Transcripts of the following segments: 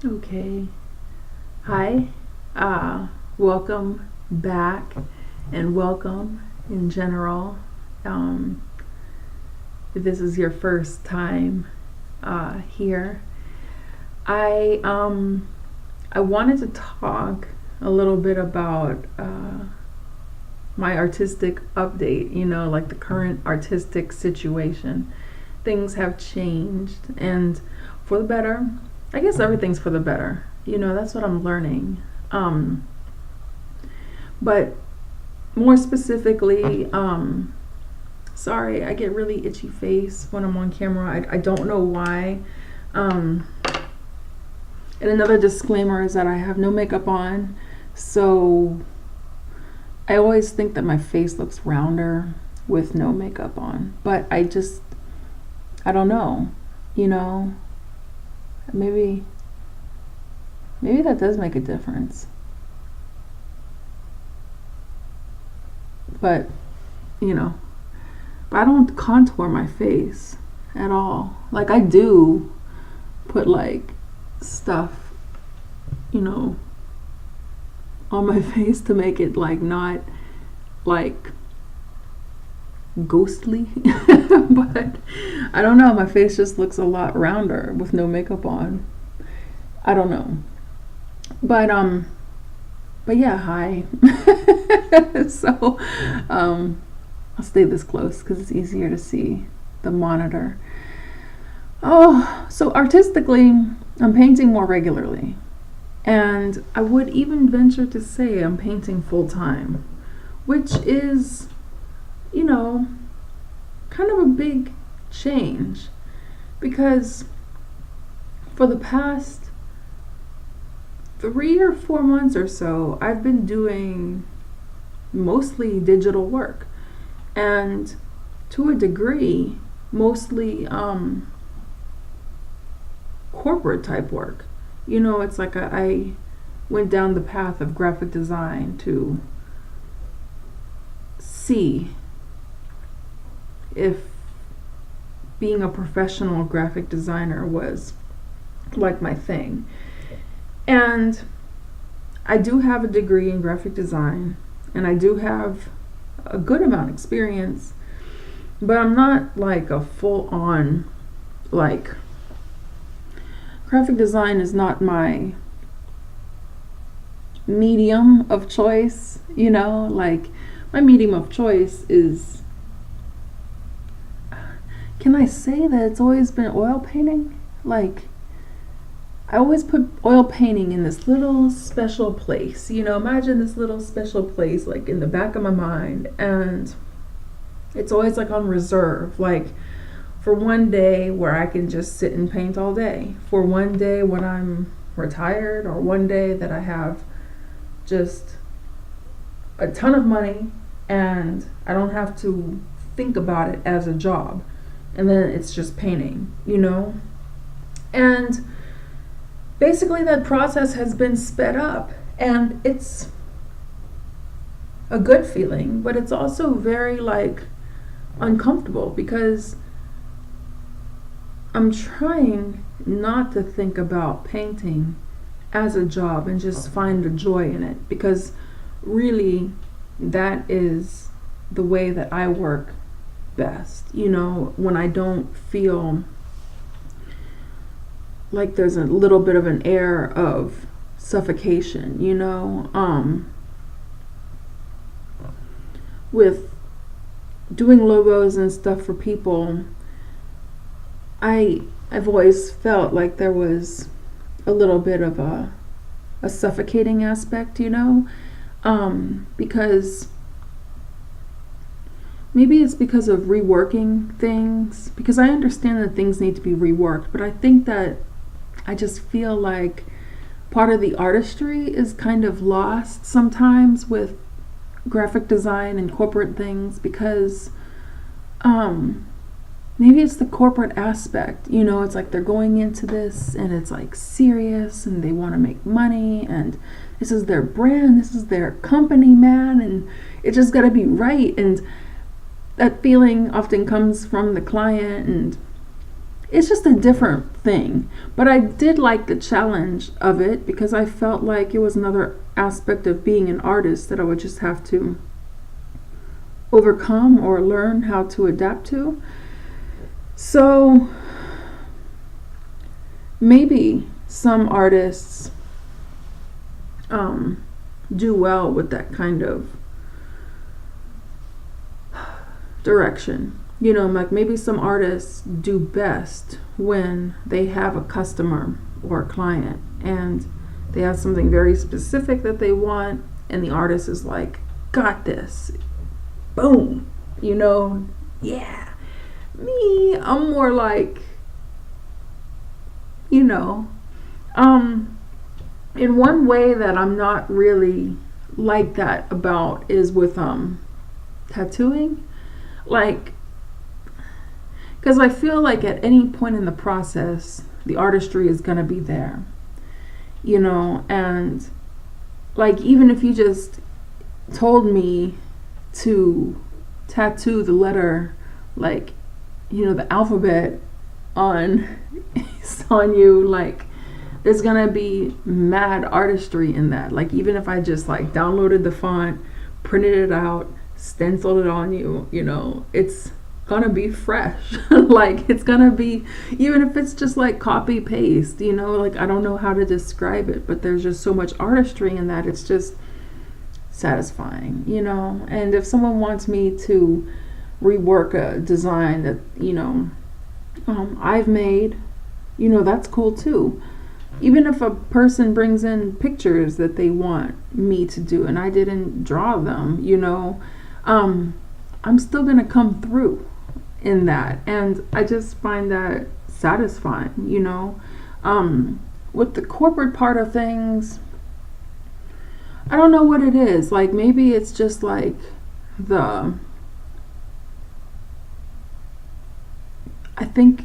Okay. Hi. Welcome back and welcome in general. Um, if this is your first time here, I I wanted to talk a little bit about my artistic update, like the current artistic situation. Things have changed and for the better. I guess everything's for the better. That's what I'm learning. Um, but more specifically, sorry, I get really itchy face when I'm on camera. I don't know why. Um, and another disclaimer is that I have no makeup on, so I always think that my face looks rounder with no makeup on. But I don't know. You know, maybe maybe that does make a difference. But you know, but I don't contour my face at all. Like I do put like stuff, you know, on my face to make it like not like ghostly. But I don't know, my face just looks a lot rounder with no makeup on. I don't know. But but yeah, hi. So I'll stay this close because it's easier to see the monitor. Oh, so artistically, I'm painting more regularly. And I would even venture to say I'm painting full time, which is, you know, kind of a big change because for the past 3 or 4 months or so, I've been doing mostly digital work and to a degree, mostly corporate type work. It's like I went down the path of graphic design to see if being a professional graphic designer was like my thing. And I do have a degree in graphic design and I do have a good amount of experience, but I'm not like a full on like graphic design is not my medium of choice, like my medium of choice is, can I say that it's always been oil painting? Like I always put oil painting in this little special place. Imagine this little special place like in the back of my mind, and it's always like on reserve, like for one day where I can just sit and paint all day, for one day when I'm retired, or one day that I have just a ton of money and I don't have to think about it as a job. And then it's just painting. And basically that process has been sped up and it's a good feeling, but it's also very like uncomfortable because I'm trying not to think about painting as a job and just find the joy in it, because really that is the way that I work best. When I don't feel like there's a little bit of an air of suffocation. With doing logos and stuff for people, I've always felt like there was a little bit of a suffocating aspect, because maybe it's because of reworking things, because I understand that things need to be reworked, but I think that I just feel like part of the artistry is kind of lost sometimes with graphic design and corporate things, because maybe it's the corporate aspect. It's like they're going into this and it's like serious and they want to make money and this is their brand, this is their company, man, and it just got to be right. And that feeling often comes from the client, and it's just a different thing. But I did like the challenge of it because I felt like it was another aspect of being an artist that I would just have to overcome or learn how to adapt to. So maybe some artists do well with that kind of direction. You know, like maybe some artists do best when they have a customer or a client and they have something very specific that they want, and the artist is like, got this. Boom. You know, yeah. Me, I'm more like, you know, in one way that I'm not really like that about is with tattooing. Like, because I feel like at any point in the process, the artistry is going to be there, you know, and like even if you just told me to tattoo the letter, like, you know, the alphabet on on you, like there's gonna be mad artistry in that. Like even if I just like downloaded the font, printed it out, stenciled it on you, you know, it's gonna be fresh. Like it's gonna be, even if it's just like copy paste, you know, like I don't know how to describe it, but there's just so much artistry in that. It's just satisfying, you know. And if someone wants me to rework a design that, you know, I've made, you know, that's cool too. Even if a person brings in pictures that they want me to do and I didn't draw them, you know, I'm still gonna come through in that, and I just find that satisfying, you know. With the corporate part of things, I don't know what it is. Like maybe it's just like the, I think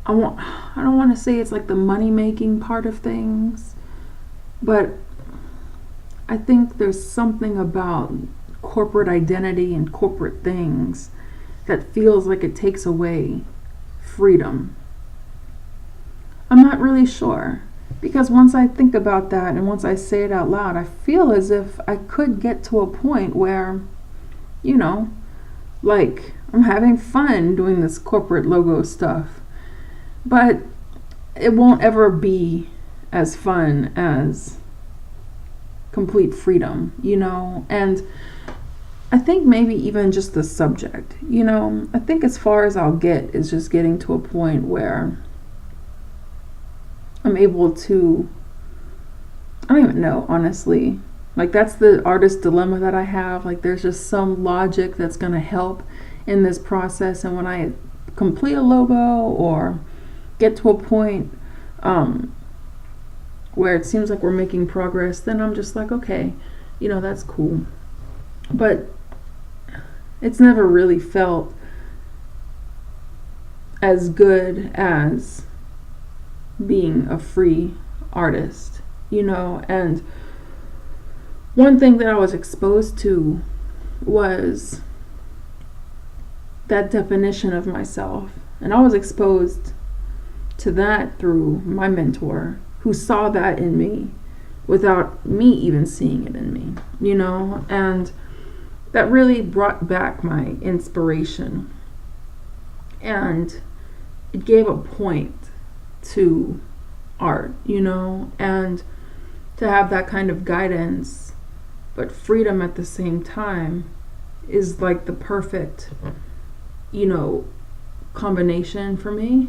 I don't want to say it's like the money making part of things, but I think there's something about corporate identity and corporate things that feels like it takes away freedom. I'm not really sure, because once I think about that and once I say it out loud, I feel as if I could get to a point where, you know, like I'm having fun doing this corporate logo stuff, but it won't ever be as fun as complete freedom, you know. And I think maybe even just the subject, you know, I think as far as I'll get is just getting to a point where I'm able to, I don't even know, honestly. Like that's the artist dilemma that I have. Like there's just some logic that's going to help in this process. And when I complete a logo or get to a point where it seems like we're making progress, then I'm just like, okay, you know, that's cool. But it's never really felt as good as being a free artist, you know. And one thing that I was exposed to was that definition of myself, and I was exposed to that through my mentor, who saw that in me without me even seeing it in me, you know. And that really brought back my inspiration, and it gave a point to art, you know. And to have that kind of guidance but freedom at the same time is like the perfect, you know, combination for me.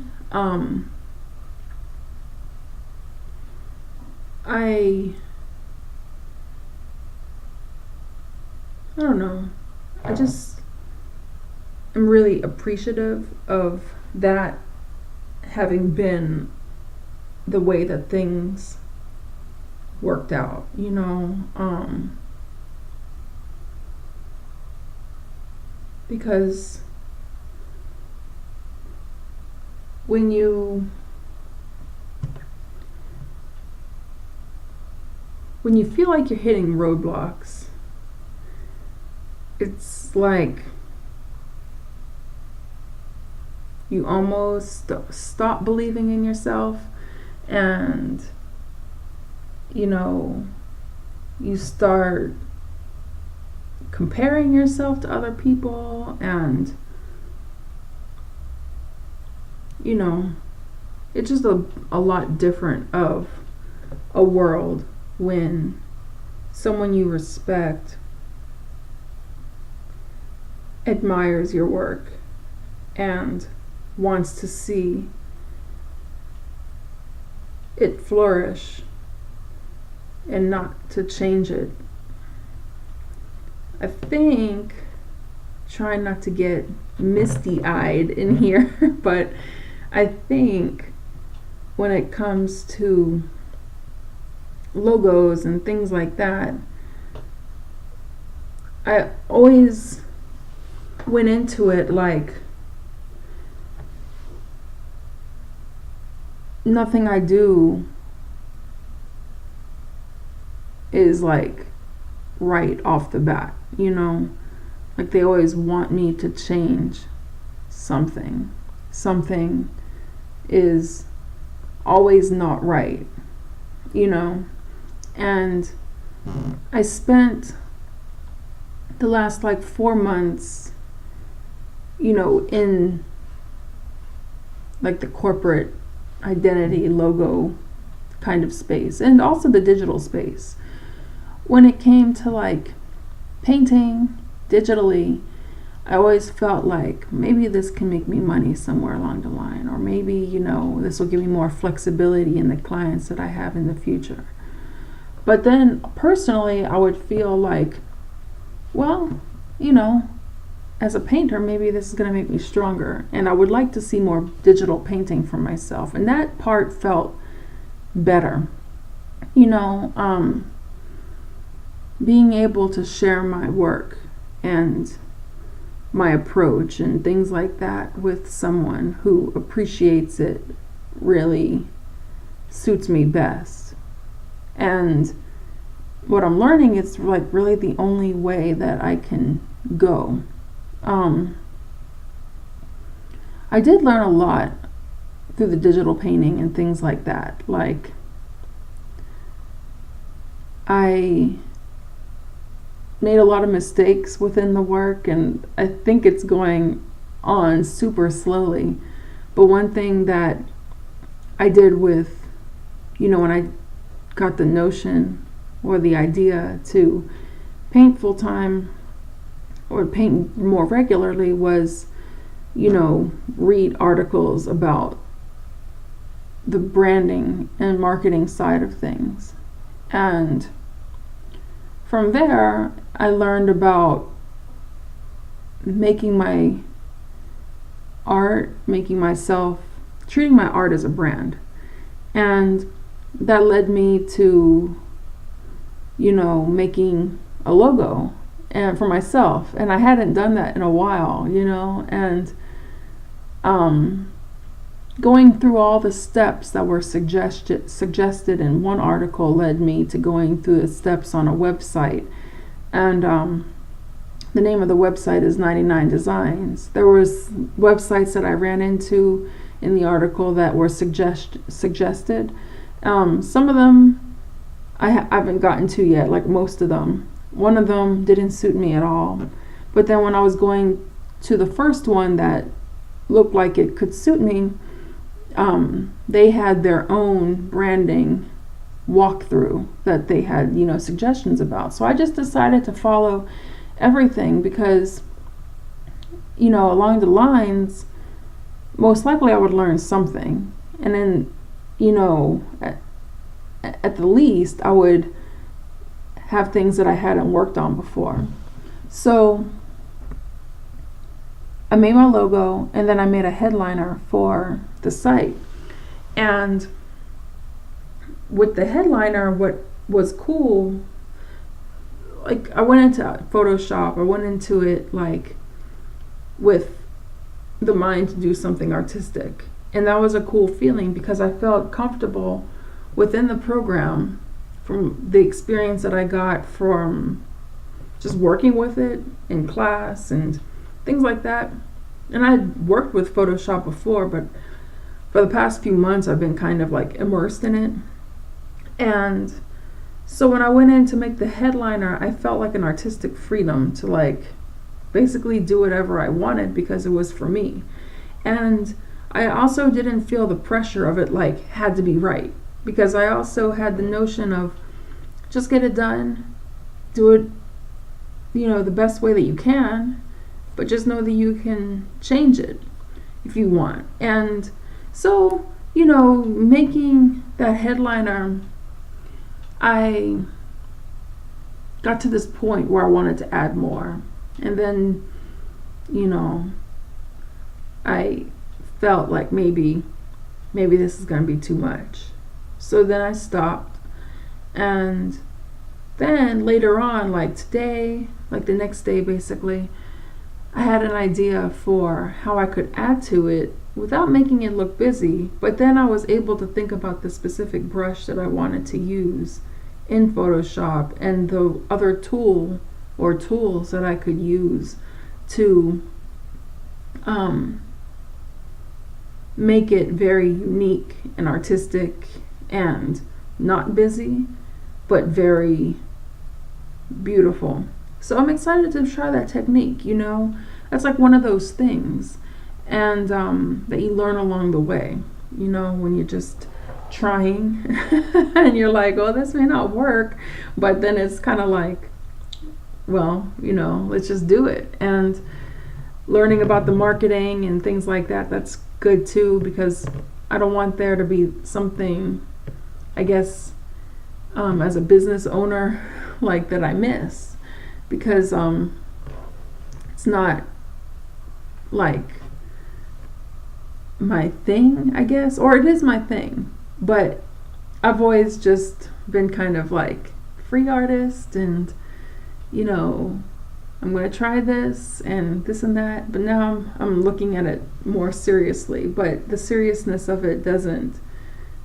I don't know. I just am really appreciative of that having been the way that things worked out, you know. Because when you feel like you're hitting roadblocks, it's like you almost stop believing in yourself, and you start comparing yourself to other people, and it's just a lot different of a world when someone you respect admires your work and wants to see it flourish and not to change it. I think, trying not to get misty-eyed in here, but I think when it comes to logos and things like that, I always went into it like nothing I do is like right off the bat, like they always want me to change something. Something is always not right, and I spent the last 4 months, in like the corporate identity logo kind of space, and also the digital space. When it came to painting digitally, I always felt like maybe this can make me money somewhere along the line, or maybe this will give me more flexibility in the clients that I have in the future. But then personally, I would feel like, well, as a painter, maybe this is going to make me stronger, and I would like to see more digital painting for myself, and that part felt better. Being able to share my work and my approach and things like that with someone who appreciates it really suits me best. And what I'm learning, it's really the only way that I can go. I did learn a lot through the digital painting and things like that. I made a lot of mistakes within the work, and I think it's going on super slowly. But one thing that I did with, when I got the notion or the idea to paint full time or paint more regularly was, read articles about the branding and marketing side of things. And from there, I learned about making my art, treating my art as a brand. And that led me to, making a logo and for myself. And I hadn't done that in a while, and going through all the steps that were suggested in one article led me to going through the steps on a website. And the name of the website is 99 Designs. There was websites that I ran into in the article that were suggested. Some of them I haven't gotten to yet, like most of them. One of them didn't suit me at all. But then when I was going to the first one that looked like it could suit me, they had their own branding walkthrough that they had, suggestions about. So I just decided to follow everything because, along the lines, most likely I would learn something. And then, at the least, I would have things that I hadn't worked on before. So I made my logo, and then I made a headliner for the site. And with the headliner, what was cool, I went into Photoshop, I went into it with the mind to do something artistic. And that was a cool feeling because I felt comfortable within the program from the experience that I got from just working with it in class and things like that. And I'd worked with Photoshop before, but for the past few months I've been kind of like immersed in it. And so when I went in to make the headliner, I felt like an artistic freedom to like basically do whatever I wanted because it was for me. And I also didn't feel the pressure of it like had to be right, because I also had the notion of just get it done, do it, the best way that you can, but just know that you can change it if you want. And so, making that headliner, I got to this point where I wanted to add more. And then, I felt like maybe this is going to be too much. So then I stopped. And then later on, like today, like the next day basically, I had an idea for how I could add to it without making it look busy. But then I was able to think about the specific brush that I wanted to use in Photoshop and the other tool or tools that I could use to make it very unique and artistic and not busy, but very beautiful. So I'm excited to try that technique. That's like one of those things, and that you learn along the way, when you're just trying and you're like, oh, this may not work, but then it's kind of like, well, let's just do it. And learning about the marketing and things like that, that's good too, because I don't want there to be something, I guess, as a business owner, like that I miss, because it's not like my thing, I guess, or it is my thing, but I've always just been kind of like free artist, and I'm going to try this and this and that, but now I'm looking at it more seriously. But the seriousness of it doesn't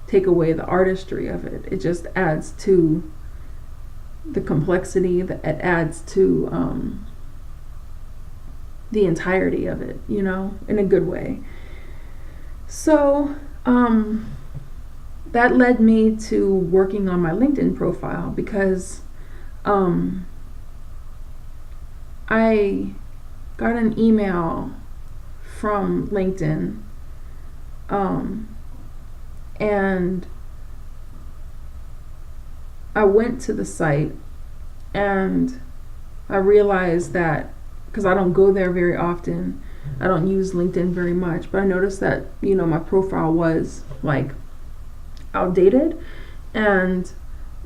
take away the artistry of it. It just adds to the complexity, it adds to the entirety of it, in a good way. So that led me to working on my LinkedIn profile, because I got an email from LinkedIn, and I went to the site, and I realized that, because I don't go there very often, I don't use LinkedIn very much, but I noticed that, my profile was like outdated. And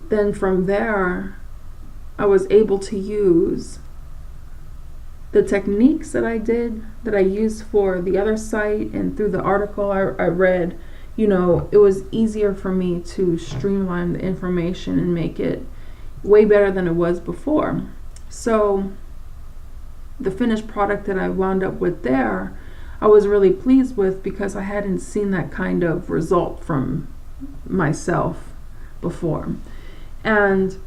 then from there, I was able to use the techniques that I used for the other site, and through the article I read, it was easier for me to streamline the information and make it way better than it was before. So the finished product that I wound up with there, I was really pleased with, because I hadn't seen that kind of result from myself before. And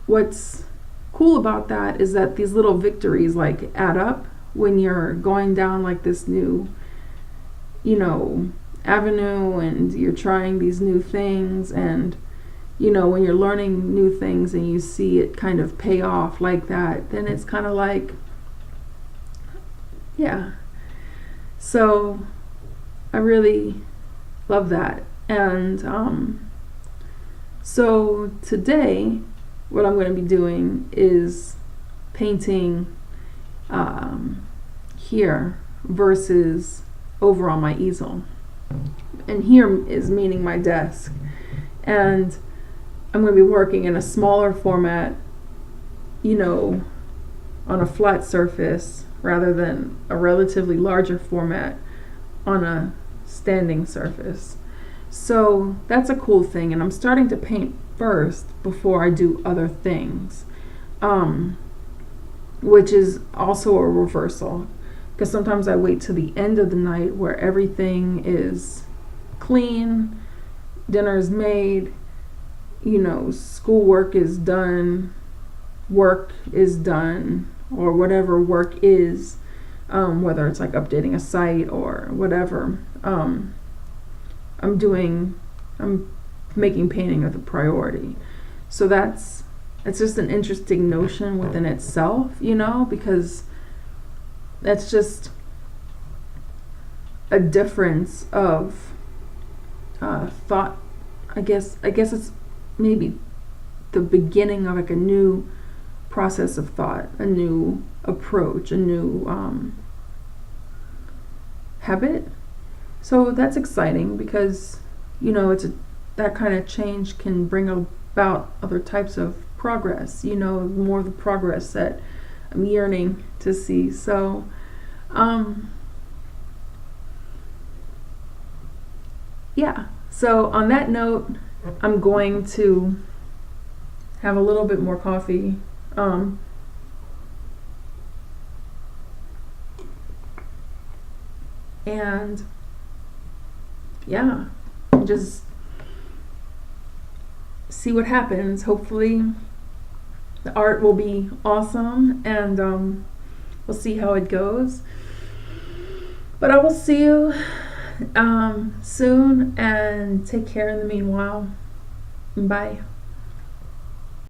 what's cool about that is that these little victories like add up when you're going down like this new avenue, and you're trying these new things, and when you're learning new things and you see it kind of pay off like that, then it's kind of like, yeah. So I really love that. And so today what I'm going to be doing is painting here versus over on my easel. And here is meaning my desk. And I'm going to be working in a smaller format, on a flat surface, rather than a relatively larger format on a standing surface. So that's a cool thing, and I'm starting to paint first before I do other things, which is also a reversal, because sometimes I wait to the end of the night where everything is clean, dinner is made, schoolwork is done, work is done, or whatever work is whether it's like updating a site or whatever. I'm making painting a priority. So it's just an interesting notion within itself, because that's just a difference of thought. I guess it's maybe the beginning of like a new process of thought, a new approach, a new habit. So that's exciting because that kind of change can bring about other types of progress. More of the progress that I'm yearning to see. So yeah. So on that note, I'm going to have a little bit more coffee. And yeah, just see what happens. Hopefully the art will be awesome, and we'll see how it goes. But I will see you soon, and take care in the meanwhile. Bye.